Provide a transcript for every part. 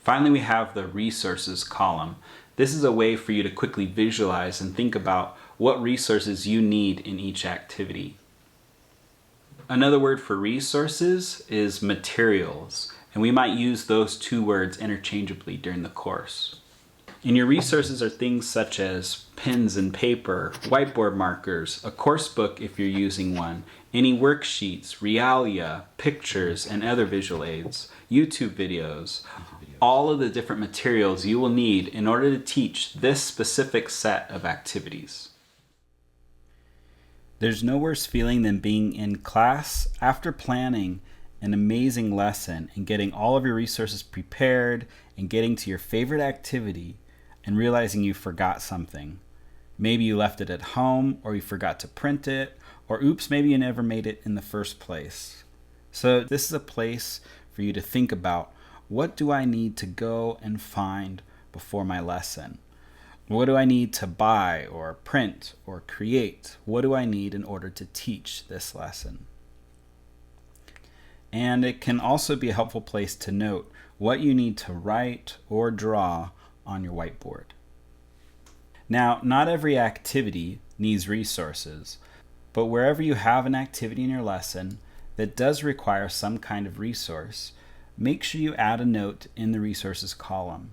Finally, we have the resources column. This is a way for you to quickly visualize and think about what resources you need in each activity. Another word for resources is materials, and we might use those two words interchangeably during the course. And your resources are things such as pens and paper, whiteboard markers, a course book if you're using one, any worksheets, realia, pictures, and other visual aids, YouTube videos, all of the different materials you will need in order to teach this specific set of activities. There's no worse feeling than being in class after planning an amazing lesson and getting all of your resources prepared and getting to your favorite activity and realizing you forgot something. Maybe you left it at home, or you forgot to print it, or oops, maybe you never made it in the first place. So this is a place for you to think about, what do I need to go and find before my lesson? What do I need to buy or print or create? What do I need in order to teach this lesson? And it can also be a helpful place to note what you need to write or draw on your whiteboard. Now, not every activity needs resources, but wherever you have an activity in your lesson that does require some kind of resource, make sure you add a note in the resources column.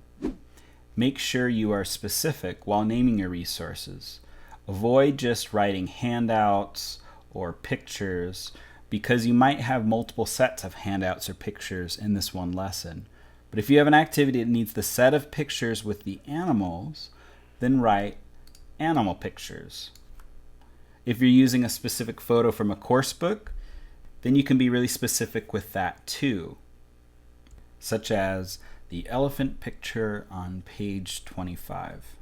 Make sure you are specific while naming your resources. Avoid just writing handouts or pictures, because you might have multiple sets of handouts or pictures in this one lesson. But if you have an activity that needs the set of pictures with the animals, then write animal pictures. If you're using a specific photo from a course book, then you can be really specific with that too, such as the elephant picture on page 25.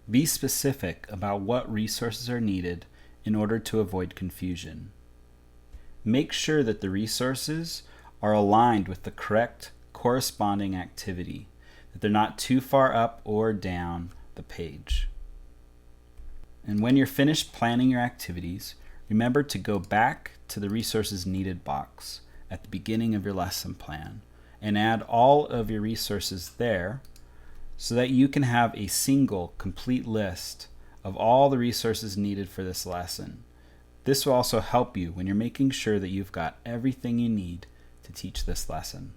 Be specific about what resources are needed in order to avoid confusion. Make sure that the resources are aligned with the correct corresponding activity, that they're not too far up or down the page. And when you're finished planning your activities, remember to go back to the resources needed box at the beginning of your lesson plan and add all of your resources there so that you can have a single complete list of all the resources needed for this lesson. This will also help you when you're making sure that you've got everything you need to teach this lesson.